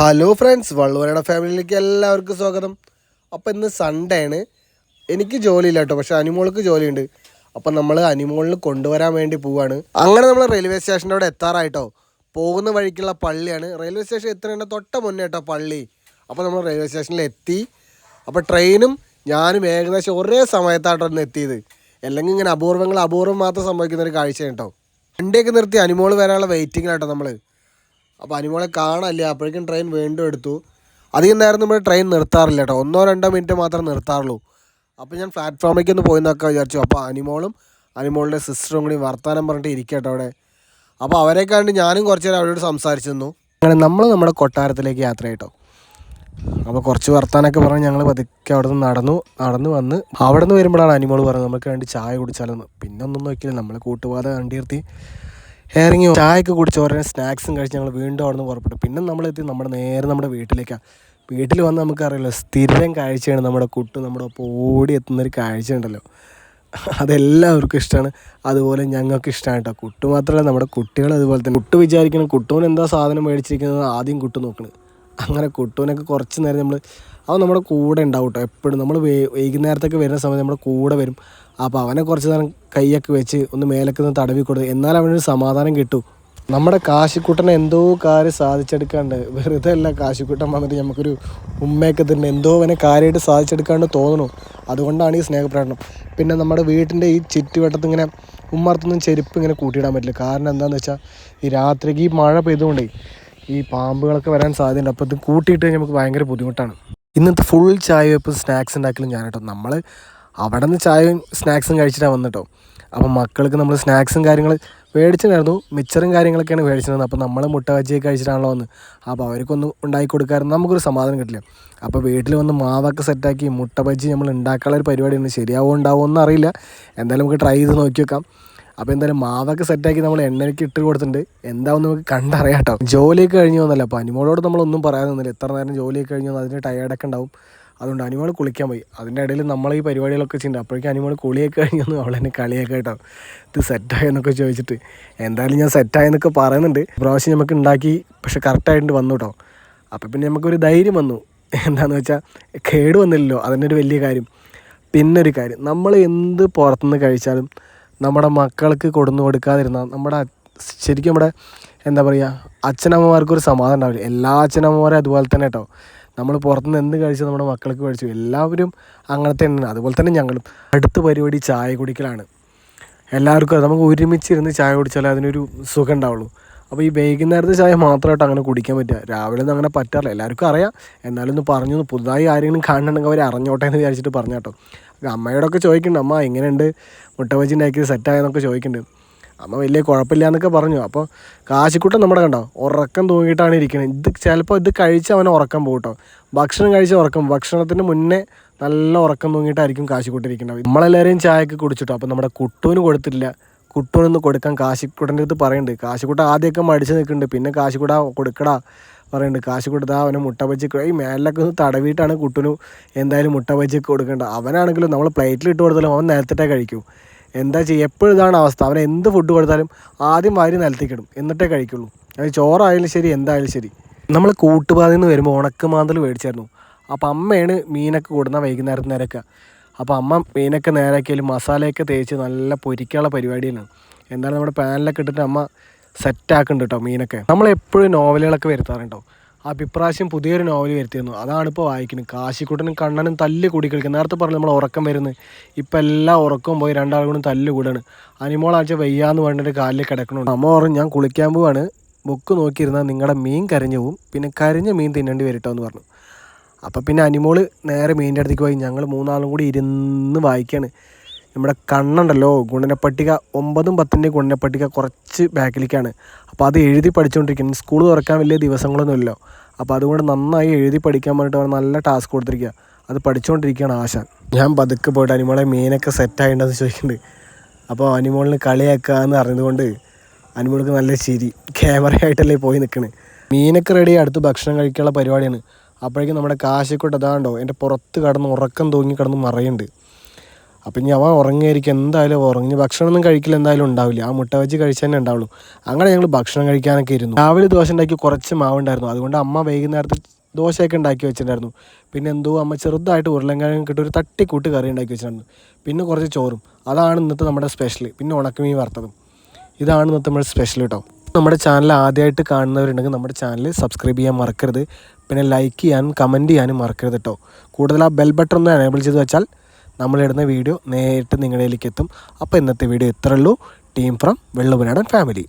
Hello friends, വള്ളുവരയുടെ ഫാമിലിയിലേക്ക് എല്ലാവർക്കും സ്വാഗതം. അപ്പോൾ ഇന്ന് സൺഡേ ആണ്. എനിക്ക് ജോലിയില്ല കേട്ടോ, പക്ഷേ അനിമോൾക്ക് ജോലിയുണ്ട്. അപ്പം നമ്മൾ അനിമോളിന് കൊണ്ടുവരാൻ വേണ്ടി പോവാണ്. അങ്ങനെ നമ്മൾ റെയിൽവേ സ്റ്റേഷൻ്റെ അവിടെ എത്താറായിട്ടോ. പോകുന്ന വഴിക്കുള്ള പള്ളിയാണ്. റെയിൽവേ സ്റ്റേഷൻ എത്തുന്നതിൻ്റെ തൊട്ട മുന്നേ കേട്ടോ പള്ളി. അപ്പോൾ നമ്മൾ റെയിൽവേ സ്റ്റേഷനിൽ എത്തി. അപ്പോൾ ട്രെയിനും ഞാനും ഏകദേശം ഒരേ സമയത്തായിട്ടാണ് എത്തിയത്. അല്ലെങ്കിൽ ഇങ്ങനെ അപൂർവം മാത്രം സംഭവിക്കുന്ന ഒരു കാഴ്ചയാണ് കേട്ടോ. വണ്ടിയൊക്കെ നിർത്തി അനിമോൾ വരാനുള്ള വെയിറ്റിങ്ങിലാട്ടോ നമ്മൾ. അപ്പോൾ അനിമോളെ കാണാനില്ല. അപ്പോഴേക്കും ട്രെയിൻ വീണ്ടും എടുത്തു. അധികം നേരം നമ്മൾ ട്രെയിൻ നിർത്താറില്ല കേട്ടോ, 1-2 മിനിറ്റ് മാത്രമേ നിർത്താറുള്ളൂ. അപ്പോൾ ഞാൻ പ്ലാറ്റ്ഫോമിലേക്ക് ഒന്ന് പോയി നോക്കാൻ വിചാരിച്ചു. അപ്പോൾ അനിമോളും അനിമോളുടെ സിസ്റ്ററും കൂടി വർത്തമാനം പറഞ്ഞിട്ട് ഇരിക്കട്ടോ അവിടെ. അപ്പോൾ അവരെ കണ്ട് ഞാനും കുറച്ച് നേരം അവരോട് സംസാരിച്ചു തന്നു. അങ്ങനെ നമ്മൾ നമ്മുടെ കൊട്ടാരത്തിലേക്ക് യാത്ര ചെയ്യട്ടോ. അപ്പോൾ കുറച്ച് വർത്താനമൊക്കെ പറഞ്ഞ് ഞങ്ങൾ പതുക്കെ അവിടെ നിന്ന് നടന്നു വന്ന് അവിടെ നിന്ന് വരുമ്പോഴാണ് അനിമോൾ പറഞ്ഞത് നമുക്ക് വേണ്ടി ചായ കുടിച്ചാലൊന്ന്. പിന്നെ ഒന്നും നോക്കിയില്ല, നമ്മൾ കൂട്ടുപാത വണ്ടി നിർത്തി ഇറങ്ങി ചായയൊക്കെ കുടിച്ച് ഓരോ സ്നാക്സും കഴിച്ച് ഞങ്ങൾ വീണ്ടും അവിടെ നിന്ന് പുറപ്പെട്ടു. പിന്നെ നമ്മളെത്തി നമ്മുടെ വീട്ടിലേക്കാണ്. വീട്ടിൽ വന്ന് നമുക്കറിയില്ല, സ്ഥിരം കാഴ്ചയാണ് നമ്മുടെ നമ്മുടെ ഒപ്പം ഓടി എത്തുന്നൊരു കാഴ്ച ഉണ്ടല്ലോ. അതെല്ലാവർക്കും ഇഷ്ടമാണ്, അതുപോലെ ഞങ്ങൾക്ക് ഇഷ്ടമാണ് കേട്ടോ. കുട്ടു മാത്രമല്ല, നമ്മുടെ കുട്ടികൾ അതുപോലെ തന്നെ. കുട്ടു വിചാരിക്കണം കുട്ടുവിന് എന്താ സാധനം മേടിച്ചിരിക്കുന്നത് ആദ്യം കുട്ടു നോക്കണം. അങ്ങനെ കുട്ടുവിനൊക്കെ കുറച്ച് നേരം അവൻ നമ്മുടെ കൂടെ ഉണ്ടാവും കേട്ടോ. എപ്പോഴും നമ്മൾ വൈകുന്നേരത്തൊക്കെ വരുന്ന സമയത്ത് നമ്മുടെ കൂടെ വരും. അപ്പോൾ അവനെ കുറച്ച് നേരം കൈയൊക്കെ വെച്ച് ഒന്ന് മേലൊക്കെ ഒന്ന് തടവി കൊടുത്തു, എന്നാൽ അവനൊരു സമാധാനം കിട്ടും. നമ്മുടെ കാശിക്കുട്ടനെ എന്തോ കാര്യം സാധിച്ചെടുക്കാണ്ട്, വെറുതെ അല്ല കാശിക്കുട്ടൻ വന്നിട്ട് നമുക്കൊരു ഉമ്മയൊക്കെ തന്നെ എന്തോ അവനെ കാര്യമായിട്ട് സാധിച്ചെടുക്കാണ്ട് തോന്നണു. അതുകൊണ്ടാണ് ഈ സ്നേഹപ്രകടനം. പിന്നെ നമ്മുടെ വീട്ടിൻ്റെ ഈ ചുറ്റുവട്ടത്ത് ഇങ്ങനെ ഉമ്മർത്തൊന്നും ചെരുപ്പ് ഇങ്ങനെ കൂട്ടിയിടാൻ പറ്റില്ല. കാരണം എന്താണെന്ന് വെച്ചാൽ ഈ രാത്രിക്ക് ഈ മഴ പെയ്തുകൊണ്ടേ ഈ പാമ്പുകളൊക്കെ വരാൻ സാധ്യതയുണ്ട്. അപ്പോൾ ഇത് കൂട്ടിയിട്ട് നമുക്ക് ഭയങ്കര ബുദ്ധിമുട്ടാണ്. ഇന്നത്തെ ഫുൾ ചായ വെപ്പും സ്നാക്സ് ഉണ്ടാക്കലും ഞാൻ കേട്ടോ. നമ്മൾ അവിടെ നിന്ന് ചായയും സ്നാക്സും കഴിച്ചിട്ടാണ് വന്നിട്ടോ. അപ്പം മക്കൾക്ക് നമ്മൾ സ്നാക്സും കാര്യങ്ങൾ മേടിച്ചിട്ടുണ്ടായിരുന്നു, മിച്ചറും കാര്യങ്ങളൊക്കെയാണ് മേടിച്ചിരുന്നത്. അപ്പോൾ നമ്മൾ മുട്ട ബജിയൊക്കെ കഴിച്ചിട്ടാണല്ലോ വന്ന്. അപ്പോൾ അവർക്കൊന്നും ഉണ്ടാക്കി കൊടുക്കാറുണ്ട്, നമുക്കൊരു സമാധാനം കിട്ടില്ല. അപ്പോൾ വീട്ടിൽ വന്ന് മാവൊക്കെ സെറ്റാക്കി മുട്ട ബജി നമ്മൾ ഉണ്ടാക്കാനുള്ള ഒരു പരിപാടിയുണ്ട്. ശരിയാവോ ഉണ്ടാവുമോ എന്ന് അറിയില്ല, എന്തായാലും നമുക്ക് ട്രൈ ചെയ്ത് നോക്കി വെക്കാം. അപ്പോൾ എന്തായാലും മാവൊക്കെ സെറ്റാക്കി നമ്മൾ എണ്ണയ്ക്ക് ഇട്ട് കൊടുത്തിട്ടുണ്ട്. എന്താവും നമുക്ക് കണ്ടറിയാം കേട്ടോ. ജോലിയൊക്കെ കഴിഞ്ഞു വന്നല്ലോ. അപ്പോൾ അനിമോളോട് നമ്മളൊന്നും പറയാൻ നിന്നില്ല. എത്ര നേരം ജോലിയൊക്കെ കഴിഞ്ഞു വന്നാൽ അതിന് ടയേർഡൊക്കെ ഉണ്ടാവും. അതുകൊണ്ട് അനിമോൾ കുളിക്കാൻ പോയി. അതിൻ്റെ ഇടയിൽ നമ്മൾ ഈ പരിപാടികളൊക്കെ ചെയ്യുന്നുണ്ട്. അപ്പോഴേക്കും അനിമോൾ കുളിയൊക്കെ കഴിഞ്ഞു വന്നു. അവളെന്നെ കളിയൊക്കെ കേട്ടോ, ഇത് സെറ്റായെന്നൊക്കെ ചോദിച്ചിട്ട്. എന്തായാലും ഞാൻ സെറ്റായെന്നൊക്കെ പറയുന്നുണ്ട്. പ്രാവശ്യം നമുക്ക് ഉണ്ടാക്കി, പക്ഷെ കറക്റ്റായിട്ട് വന്നു കേട്ടോ. അപ്പോൾ പിന്നെ നമുക്കൊരു ധൈര്യം വന്നു. എന്താണെന്ന് വെച്ചാൽ കേട് വന്നില്ലല്ലോ, അതിൻ്റെ ഒരു വലിയ കാര്യം. പിന്നൊരു കാര്യം, നമ്മൾ എന്ത് പുറത്തുനിന്ന് കഴിച്ചാലും നമ്മുടെ മക്കൾക്ക് കൊടുന്നു കൊടുക്കാതിരുന്നാൽ ശരിക്കും നമ്മുടെ എന്താ പറയുക, അച്ഛനമ്മമാർക്കൊരു സമാധാനം ഉണ്ടാവില്ല. എല്ലാ അച്ഛനമ്മമാരും അതുപോലെ തന്നെ കേട്ടോ. നമ്മൾ പുറത്തുനിന്ന് എന്ത് കഴിച്ചാൽ നമ്മുടെ മക്കൾക്ക് കഴിച്ചു, എല്ലാവരും അങ്ങനത്തെ തന്നെയാണ്. അതുപോലെ തന്നെ ഞങ്ങളും അടുത്ത പരിപാടി ചായ കുടിക്കലാണ്. എല്ലാവർക്കും നമുക്ക് ഒരുമിച്ചിരുന്ന് ചായ കുടിച്ചാലേ അതിനൊരു സുഖം ഉണ്ടാവുള്ളൂ. അപ്പോൾ ഈ വൈകുന്നേരത്തെ ചായ മാത്രമായിട്ട് അങ്ങനെ കുടിക്കാൻ പറ്റുക, രാവിലെ ഒന്നും അങ്ങനെ പറ്റാറില്ല. എല്ലാവർക്കും അറിയാം, എന്നാലും ഒന്ന് പറഞ്ഞു, പുതുതായി ആരെങ്കിലും കാണണമെങ്കിൽ അവർ അറിഞ്ഞോട്ടെ എന്ന് വിചാരിച്ചിട്ട് പറഞ്ഞു കേട്ടോ. അമ്മയോടൊക്കെ ചോദിക്കുന്നുണ്ട്, അമ്മ എങ്ങനെയുണ്ട് മുട്ട ബജി ഉണ്ടാക്കിയത്, സെറ്റായെന്നൊക്കെ ചോദിക്കുന്നുണ്ട്. അമ്മ വലിയ കുഴപ്പമില്ല എന്നൊക്കെ പറഞ്ഞു. അപ്പോൾ കാശിക്കുട്ടൻ നമ്മുടെ കണ്ടോ ഉറക്കം തൂങ്ങിയിട്ടാണ് ഇരിക്കുന്നത്. ചിലപ്പോൾ ഇത് കഴിച്ച് അവനെ ഉറക്കം പോകും കേട്ടോ. ഭക്ഷണം കഴിച്ച് ഉറക്കം, ഭക്ഷണത്തിന് മുന്നേ നല്ല ഉറക്കം തൂങ്ങിയിട്ടായിരിക്കും കാശിക്കുട്ടിരിക്കുന്നത്. നമ്മളെല്ലാവരെയും ചായയൊക്കെ കുടിച്ചിട്ടോ. അപ്പോൾ നമ്മുടെ കുട്ടുവിന് കൊടുത്തില്ല. കുട്ടുവിനൊന്ന് കൊടുക്കാൻ കാശിക്കുട്ടൻ്റെ അടുത്ത് പറയുന്നുണ്ട്. കാശിക്കുട്ട ആദ്യമൊക്കെ മടിച്ച് നിൽക്കുന്നുണ്ട്. പിന്നെ കാശിക്കുട്ട കൊടുക്കടാ പറയുന്നുണ്ട്. കാശിക്കുട്ട അവനെ മുട്ട ബജിക്ക് ഈ മേലിലൊക്കെ ഒന്ന് തടവിയിട്ടാണ് കുട്ടുവിന് എന്തായാലും മുട്ട ബജിയൊക്കെ കൊടുക്കേണ്ടത്. അവനാണെങ്കിലും നമ്മൾ പ്ലേറ്റിലിട്ട് കൊടുത്താലും അവൻ നിലത്തിട്ടേ കഴിക്കൂ. എന്താ ചെയ്യുക, എപ്പോഴും ഇതാണ് അവസ്ഥ. അവൻ എന്ത് ഫുഡ് കൊടുത്താലും ആദ്യം വാരി നിലത്തേക്കിടും, എന്നിട്ടേ കഴിക്കുള്ളൂ. അത് ചോറായാലും ശരി, എന്തായാലും ശരി. നമ്മൾ കൂട്ടുപാതയിൽ നിന്ന് വരുമ്പോൾ ഉണക്കമാന്തൽ മേടിച്ചായിരുന്നു. അപ്പോൾ അമ്മയാണ് മീനൊക്കെ കൊടുന്ന വൈകുന്നേരത്ത് നേരൊക്കെ. അപ്പോൾ അമ്മ മീനൊക്കെ നേരാക്കിയാലും മസാലയൊക്കെ തേച്ച് നല്ല പൊരിക്കാനുള്ള പരിപാടിയാണ്. എന്തായാലും നമ്മുടെ പാനിലൊക്കെ ഇട്ടിട്ട് അമ്മ സെറ്റാക്കുന്നുണ്ട് കേട്ടോ മീനൊക്കെ. നമ്മളെപ്പോഴും നോവലുകളൊക്കെ വരുത്താറുണ്ടോ. അപ്പോൾ ഇപ്രാവശ്യം പുതിയൊരു നോവൽ വരുത്തിയിരുന്നു, അതാണിപ്പോൾ വായിക്കുന്നത്. കാശിക്കുട്ടനും കണ്ണനും തല്ല് കൂടി കളിക്കുക. നേരത്തെ പറഞ്ഞു നമ്മൾ ഉറക്കം വരുന്നത്, ഇപ്പം എല്ലാ ഉറക്കവും പോയി രണ്ടാളും കൂടി തല്ല് കൂടാണ്. അനിമോളാഴ്ച വയ്യാന്ന് പറഞ്ഞിട്ട് കാലിൽ കിടക്കണുണ്ട്. അമ്മ പറഞ്ഞു ഞാൻ കുളിക്കാൻ പോവാണ്, ബുക്ക് നോക്കിയിരുന്നാൽ നിങ്ങളുടെ മീൻ കരിഞ്ഞു പോവും, പിന്നെ കരിഞ്ഞ മീൻ തിന്നേണ്ടി വരട്ടോ എന്ന് പറഞ്ഞു. അപ്പോൾ പിന്നെ അനിമോള് നേരെ മീനിൻ്റെ അടുത്തേക്ക് പോയി. ഞങ്ങൾ 3 കൂടി ഇരുന്ന് വായിക്കുകയാണ്. നമ്മുടെ കണ്ണുണ്ടല്ലോ, ഗുണനപ്പട്ടിക 9ഉം 10ൻ്റെ ഗുണനപ്പട്ടിക കുറച്ച് ബാക്കിലേക്കാണ്. അപ്പോൾ അത് എഴുതി പഠിച്ചുകൊണ്ടിരിക്കുന്നു. സ്കൂൾ തുറക്കാൻ വലിയ ദിവസങ്ങളൊന്നുമില്ലല്ലോ. അപ്പോൾ അതുകൊണ്ട് നന്നായി എഴുതി പഠിക്കാൻ വേണ്ടിയിട്ട് അവർ നല്ല ടാസ്ക് കൊടുത്തിരിക്കുക. അത് പഠിച്ചുകൊണ്ടിരിക്കുകയാണ് ആശാൻ. ഞാൻ പതുക്കെ പോയിട്ട് അനിമോളെ മീനൊക്കെ സെറ്റായിട്ടുണ്ടെന്ന് ചോദിക്കുന്നുണ്ട്. അപ്പോൾ അനിമോളിന് കളിയാക്കാമെന്ന് അറിഞ്ഞതുകൊണ്ട് അനിമോൾക്ക് നല്ല ചിരി, ക്യാമറയായിട്ടല്ലേ പോയി നിൽക്കുന്നത്. മീനൊക്കെ റെഡി, അടുത്ത് ഭക്ഷണം കഴിക്കാനുള്ള പരിപാടിയാണ്. അപ്പോഴേക്കും നമ്മുടെ കാശിക്കോട്ട് അതാണ്ടോ എൻ്റെ പുറത്ത് കടന്ന് ഉറക്കം തൂങ്ങി കിടന്ന് മറയുന്നുണ്ട്. അപ്പം ഇനി അവൻ ഉറങ്ങിയായിരിക്കും, എന്തായാലും ഉറങ്ങി ഭക്ഷണമൊന്നും കഴിക്കില്ല, എന്തായാലും ഉണ്ടാവില്ല. ആ മുട്ട ബജി കഴിച്ച് തന്നെ ഉണ്ടാവുള്ളൂ. അങ്ങനെ ഞങ്ങൾ ഭക്ഷണം കഴിക്കാനൊക്കെ ഇരുന്നു. രാവിലെ ദോശ ഉണ്ടാക്കി കുറച്ച് മാവുണ്ടായിരുന്നു, അതുകൊണ്ട് അമ്മ വൈകുന്നേരത്ത് ദോശയൊക്കെ ഉണ്ടാക്കി വെച്ചിട്ടുണ്ടായിരുന്നു. പിന്നെ എന്തോ അമ്മ ചെറുതായിട്ട് ഉരുളൻകിഴങ്ങ് കിട്ടി ഒരു തട്ടിക്കൂട്ട് കറി ഉണ്ടാക്കി വെച്ചിട്ടുണ്ട്. പിന്നെ കുറച്ച് ചോറും. അതാണ് ഇന്നത്തെ നമ്മുടെ സ്പെഷ്യൽ. പിന്നെ ഉണക്കമീൻ വറുത്തതും. ഇതാണ് ഇന്നത്തെ നമ്മുടെ സ്പെഷ്യൽ കേട്ടോ. നമ്മുടെ ചാനൽ ആദ്യമായിട്ട് കാണുന്നവരുണ്ടെങ്കിൽ നമ്മുടെ ചാനൽ സബ്സ്ക്രൈബ് ചെയ്യാൻ മറക്കരുത്. പിന്നെ ലൈക്ക് ചെയ്യാനും കമൻറ്റ് ചെയ്യാനും മറക്കരുത് കേട്ടോ. കൂടുതൽ ആ ബെൽ ബട്ടൺ ഒന്ന് എനേബിൾ ചെയ്ത് വെച്ചാൽ നമ്മളിടുന്ന വീഡിയോ നേരിട്ട് നിങ്ങളിലേക്ക് എത്തും. അപ്പോൾ ഇന്നത്തെ വീഡിയോ ഇത്രയേ ഉള്ളൂ. Team from Vellupunadan family.